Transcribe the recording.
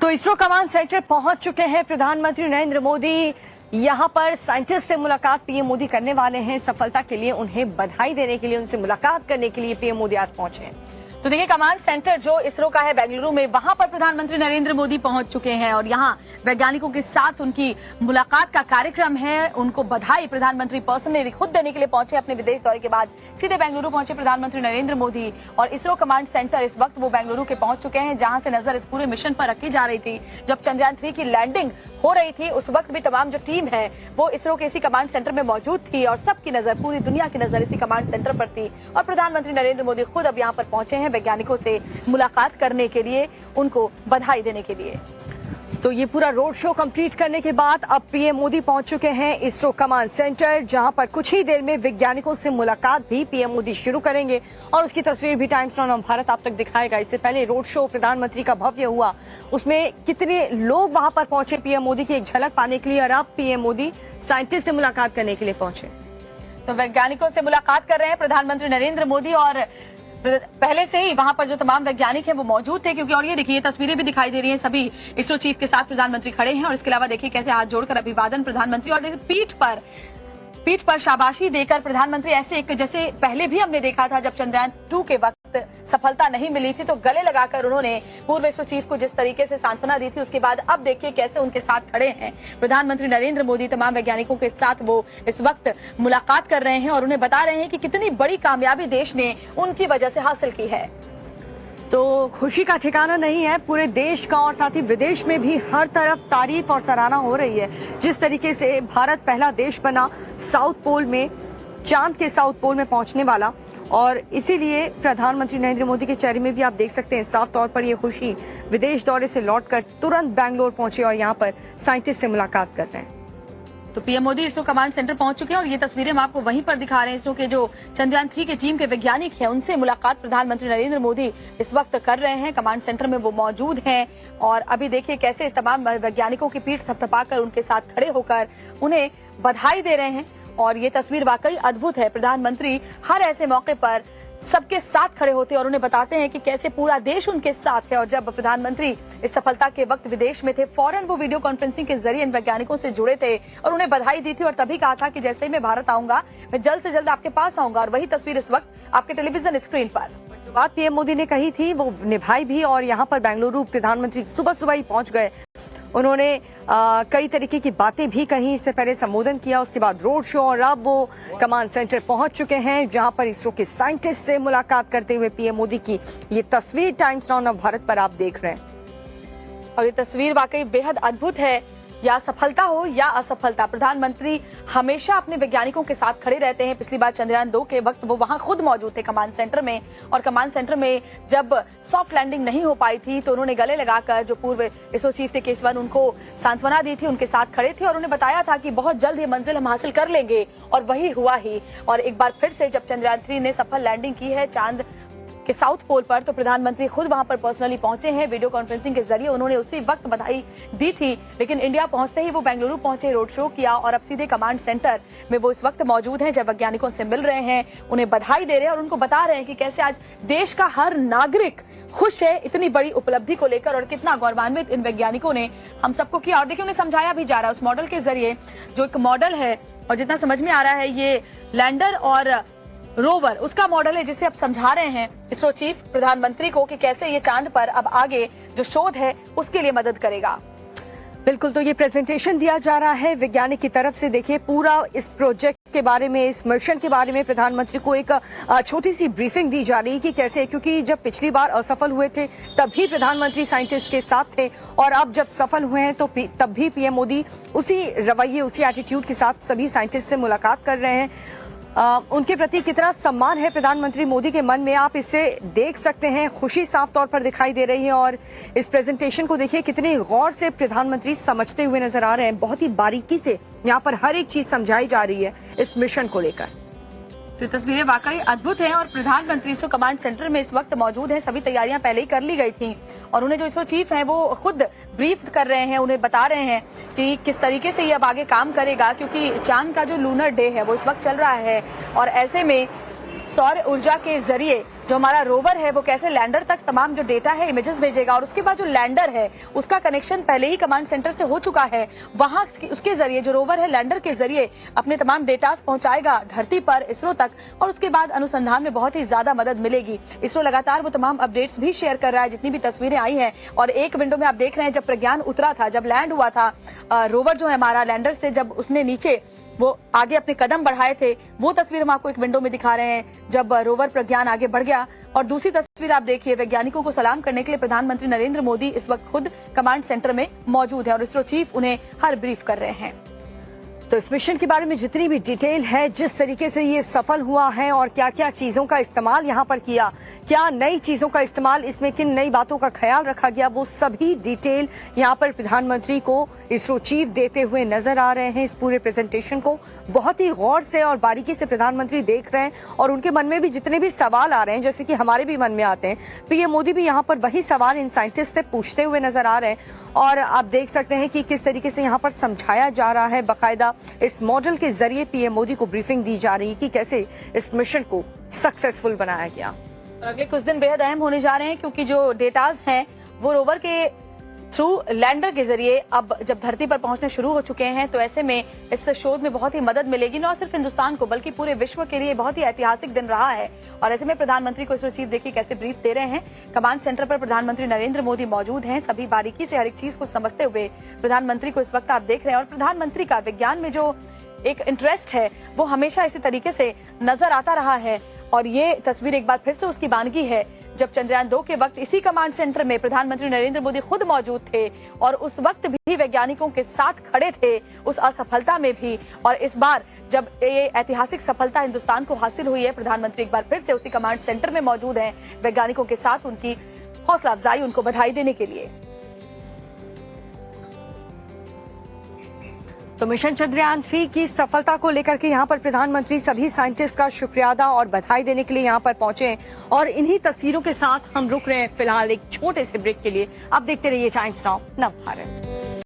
तो ISRO command centre पहुंच चुके हैं प्रधानमंत्री नरेंद्र मोदी। यहां पर साइंटिस्ट से मुलाकात पीएम मोदी करने वाले हैं। सफलता के लिए उन्हें बधाई देने के लिए, उनसे मुलाकात करने के लिए पीएम मोदी आज पहुंचे हैं। तो देखिए, कमांड सेंटर जो इसरो का है बेंगलुरु में, वहां पर प्रधानमंत्री नरेंद्र मोदी पहुंच चुके हैं और यहां वैज्ञानिकों के साथ उनकी मुलाकात का कार्यक्रम है। उनको बधाई प्रधानमंत्री पर्सनली खुद देने के लिए पहुंचे। अपने विदेश दौरे के बाद सीधे बेंगलुरु पहुंचे प्रधानमंत्री नरेंद्र मोदी और इसरो कमांड सेंटर इस वक्त वो बेंगलुरु के पहुंच चुके हैं, जहां से नजर इस पूरे मिशन पर रखी जा रही थी। जब चंद्रयान 3 की लैंडिंग हो रही थी उस वक्त भी तमाम जो टीम है वो इसरो के इसी कमांड सेंटर में मौजूद थी और सबकी नजर, पूरी दुनिया की नजर इसी कमांड सेंटर पर थी। और प्रधानमंत्री नरेंद्र मोदी खुद अब यहाँ पर पहुंचे हैं वैज्ञानिकों से मुलाकात करने के लिए, उनको बधाई देने के लिए। तो ये पूरा रोड शो कंप्लीट करने के बाद अब पीएम मोदी पहुंच चुके हैं इसरो कमांड सेंटर, जहां पर कुछ ही देर में वैज्ञानिकों से मुलाकात भी पीएम मोदी शुरू करेंगे और उसकी तस्वीर भी टाइम्स नाउ भारत आप तक दिखाएगा। इससे पहले रोड शो प्रधानमंत्री का भव्य हुआ, उसमें कितने लोग वहां पर पहुंचे पीएम मोदी की एक झलक पाने के लिए, और अब पीएम मोदी साइंटिस्ट से मुलाकात करने के लिए पहुंचे। तो वैज्ञानिकों से मुलाकात कर रहे हैं प्रधानमंत्री नरेंद्र मोदी और पहले से ही वहां पर जो तमाम वैज्ञानिक हैं वो मौजूद थे, क्योंकि और ये देखिए तस्वीरें भी दिखाई दे रही हैं, सभी इसरो चीफ के साथ प्रधानमंत्री खड़े हैं और इसके अलावा देखिए कैसे हाथ जोड़कर अभिवादन प्रधानमंत्री और पीठ पर शाबाशी देकर प्रधानमंत्री ऐसे एक, जैसे पहले भी हमने देखा था जब चंद्रयान 2 के वक्त सफलता नहीं मिली थी तो गले लगाकर उन्होंने पूर्व इसरो चीफ को जिस तरीके से सांत्वना दी थी, उसके बाद अब देखिए कैसे उनके साथ खड़े हैं प्रधानमंत्री नरेंद्र मोदी। तमाम वैज्ञानिकों के साथ वो इस वक्त मुलाकात कर रहे हैं और उन्हें बता रहे हैं कि कितनी बड़ी कामयाबी देश ने उनकी वजह से हासिल की है। तो खुशी का ठिकाना नहीं है पूरे देश का, और साथ ही विदेश में भी हर तरफ तारीफ और सराहना हो रही है। जिस तरीके से भारत पहला देश बना साउथ पोल में, चांद के साउथ पोल में पहुंचने वाला, और इसीलिए प्रधानमंत्री नरेंद्र मोदी के चेहरे में भी आप देख सकते हैं साफ तौर पर ये खुशी। विदेश दौरे से लौटकर तुरंत बैंगलोर पहुंचे और यहाँ पर साइंटिस्ट से मुलाकात कर रहे हैं। तो PM Modi ISRO command centre पहुंच चुके हैं और ये तस्वीरें हम आपको वहीं पर दिखा रहे हैं। इसरो के जो चंद्रयान 3 के टीम के वैज्ञानिक हैं उनसे मुलाकात प्रधानमंत्री नरेंद्र मोदी इस वक्त कर रहे हैं। कमांड सेंटर में वो मौजूद हैं और अभी देखिए कैसे तमाम वैज्ञानिकों की पीठ थपथपाकर उनके साथ खड़े होकर उन्हें बधाई दे रहे हैं और ये तस्वीर वाकई अद्भुत है। प्रधानमंत्री हर ऐसे मौके पर सबके साथ खड़े होते हैं और उन्हें बताते हैं कि कैसे पूरा देश उनके साथ है। और जब प्रधानमंत्री इस सफलता के वक्त विदेश में थे, फौरन वो वीडियो कॉन्फ्रेंसिंग के जरिए इन वैज्ञानिकों से जुड़े थे और उन्हें बधाई दी थी और तभी कहा था कि जैसे ही मैं भारत आऊंगा मैं जल्द से जल्द आपके पास आऊंगा। और वही तस्वीर इस वक्त आपके टेलीविजन स्क्रीन पर। जो बात पीएम मोदी ने कही थी वो निभाई भी, और यहाँ पर बेंगलुरु प्रधानमंत्री सुबह सुबह ही पहुंच गए। उन्होंने कई तरीके की बातें भी कही, इससे पहले संबोधन किया, उसके बाद रोड शो, और अब वो कमांड सेंटर पहुंच चुके हैं जहां पर इसरो के साइंटिस्ट से मुलाकात करते हुए पीएम मोदी की ये तस्वीर टाइम्स नाउ भारत पर आप देख रहे हैं। और ये तस्वीर वाकई बेहद अद्भुत है। या सफलता हो या असफलता, प्रधानमंत्री हमेशा अपने वैज्ञानिकों के साथ खड़े रहते हैं। पिछली बार चंद्रयान 2 के वक्त वो वहां खुद मौजूद थे कमांड सेंटर में, और कमांड सेंटर में जब सॉफ्ट लैंडिंग नहीं हो पाई थी तो उन्होंने गले लगाकर जो पूर्व इसरो चीफ थे केसवन, उनको सांत्वना दी थी, उनके साथ खड़े थे और उन्हें बताया था कि बहुत जल्द ये मंजिल हम हासिल कर लेंगे, और वही हुआ ही। और एक बार फिर से जब चंद्रयान 3 ने सफल लैंडिंग की है चांद के साउथ पोल पर, तो प्रधानमंत्री खुद वहां पर पर्सनली पहुंचे हैं। वीडियो कॉन्फ्रेंसिंग के जरिए उन्होंने उसी वक्त बधाई दी थी, लेकिन इंडिया पहुंचते ही वो बेंगलुरु पहुंचे, रोड शो किया और अब सीधे कमांड सेंटर में वो इस वक्त मौजूद हैं। जब वैज्ञानिकों से मिल रहे हैं, उन्हें बधाई दे रहे हैं और उनको बता रहे हैं कि कैसे आज देश का हर नागरिक खुश है इतनी बड़ी उपलब्धि को लेकर और कितना गौरवान्वित इन वैज्ञानिकों ने हम सबको किया। और देखिए उन्हें समझाया भी जा रहा है उस मॉडल के जरिए, जो एक मॉडल है और जितना समझ में आ रहा है ये लैंडर और रोवर उसका मॉडल है, जिसे अब समझा रहे हैं इसरो चीफ प्रधानमंत्री को कि कैसे ये चांद पर अब आगे जो शोध है उसके लिए मदद करेगा। बिल्कुल, तो ये प्रेजेंटेशन दिया जा रहा है वैज्ञानिक की तरफ से। देखिए पूरा इस प्रोजेक्ट के बारे में, इस मिशन के बारे में प्रधानमंत्री को एक छोटी सी ब्रीफिंग दी जा रही है कि कैसे, क्योंकि जब पिछली बार असफल हुए थे तभी प्रधानमंत्री साइंटिस्ट के साथ थे, और अब जब सफल हुए हैं तो तब भी पीएम मोदी उसी रवैये, उसी एटीट्यूड के साथ सभी साइंटिस्ट से मुलाकात कर रहे हैं। उनके प्रति कितना सम्मान है प्रधानमंत्री मोदी के मन में, आप इससे देख सकते हैं। खुशी साफ तौर पर दिखाई दे रही है और इस प्रेजेंटेशन को देखिए कितने गौर से प्रधानमंत्री समझते हुए नजर आ रहे हैं। बहुत ही बारीकी से यहाँ पर हर एक चीज समझाई जा रही है इस मिशन को लेकर। तो ये तस्वीरें वाकई अद्भुत हैं और प्रधानमंत्री इसरो कमांड सेंटर में इस वक्त मौजूद हैं। सभी तैयारियां पहले ही कर ली गई थी और उन्हें जो इसरो चीफ हैं वो खुद ब्रीफ कर रहे हैं, उन्हें बता रहे हैं कि किस तरीके से ये अब आगे काम करेगा, क्योंकि चांद का जो लूनर डे है वो इस वक्त चल रहा है और ऐसे में सौर ऊर्जा के जरिए जो हमारा रोवर है वो कैसे लैंडर तक तमाम जो डेटा है इमेजेस भेजेगा, और उसके बाद जो लैंडर है उसका कनेक्शन पहले ही कमांड सेंटर से हो चुका है, वहां उसके जरिए जो रोवर है लैंडर के जरिए अपने तमाम डेटास पहुंचाएगा धरती पर इसरो तक, और उसके बाद अनुसंधान में बहुत ही ज्यादा मदद मिलेगी। इसरो लगातार वो तमाम अपडेट्स भी शेयर कर रहा है, जितनी भी तस्वीरें आई हैं। और एक विंडो में आप देख रहे हैं जब प्रज्ञान उतरा था, जब लैंड हुआ था रोवर जो है हमारा लैंडर से, जब उसने नीचे वो आगे अपने कदम बढ़ाए थे, वो तस्वीर हम आपको एक विंडो में दिखा रहे हैं जब रोवर प्रज्ञान आगे बढ़ गया। और दूसरी तस्वीर आप देखिए, वैज्ञानिकों को सलाम करने के लिए प्रधानमंत्री नरेंद्र मोदी इस वक्त खुद कमांड सेंटर में मौजूद है और इसरो चीफ उन्हें हर ब्रीफ कर रहे हैं। तो इस मिशन के बारे में जितनी भी डिटेल है, जिस तरीके से ये सफल हुआ है और क्या क्या चीजों का इस्तेमाल यहाँ पर किया, क्या नई चीजों का इस्तेमाल, इसमें किन नई बातों का ख्याल रखा गया, वो सभी डिटेल यहाँ पर प्रधानमंत्री को इसरो चीफ देते हुए नजर आ रहे हैं। इस पूरे प्रेजेंटेशन को बहुत ही गौर से और बारीकी से प्रधानमंत्री देख रहे हैं और उनके मन में भी जितने भी सवाल आ रहे हैं, जैसे कि हमारे भी मन में आते हैं, पीएम मोदी भी यहाँ पर वही सवाल इन साइंटिस्ट से पूछते हुए नजर आ रहे हैं। और आप देख सकते हैं कि किस तरीके से यहाँ पर समझाया जा रहा है, बाकायदा इस मॉडल के जरिए पीएम मोदी को ब्रीफिंग दी जा रही है कि कैसे इस मिशन को सक्सेसफुल बनाया गया। अगले कुछ दिन बेहद अहम होने जा रहे हैं, क्योंकि जो डेटाज हैं वो रोवर के थ्रू लैंडर के जरिए अब जब धरती पर पहुंचने शुरू हो चुके हैं, तो ऐसे में इस शोध में बहुत ही मदद मिलेगी, न सिर्फ हिंदुस्तान को बल्कि पूरे विश्व के लिए बहुत ही ऐतिहासिक दिन रहा है। और ऐसे में प्रधानमंत्री को इसरो चीफ देखिए कैसे ब्रीफ दे रहे हैं। कमांड सेंटर पर प्रधानमंत्री नरेंद्र मोदी मौजूद हैं, सभी बारीकी से हर एक चीज को समझते हुए प्रधानमंत्री को इस वक्त आप देख रहे हैं। और प्रधानमंत्री का विज्ञान में जो एक इंटरेस्ट है वो हमेशा इसी तरीके से नजर आता रहा है, और ये तस्वीर एक बार फिर से उसकी बानगी है जब चंद्रयान 2 के वक्त इसी कमांड सेंटर में प्रधानमंत्री नरेंद्र मोदी खुद मौजूद थे और उस वक्त भी वैज्ञानिकों के साथ खड़े थे उस असफलता में भी। और इस बार जब ये ऐतिहासिक सफलता हिंदुस्तान को हासिल हुई है, प्रधानमंत्री एक बार फिर से उसी कमांड सेंटर में मौजूद हैं वैज्ञानिकों के साथ, उनकी हौसला अफजाई, उनको बधाई देने के लिए। तो मिशन चंद्रयान 3 की सफलता को लेकर के यहाँ पर प्रधानमंत्री सभी साइंटिस्ट का शुक्रिया अदा और बधाई देने के लिए यहाँ पर पहुंचे। और इन्हीं तस्वीरों के साथ हम रुक रहे हैं फिलहाल एक छोटे से ब्रेक के लिए। अब देखते रहिए टाइम्स नाउ नव भारत।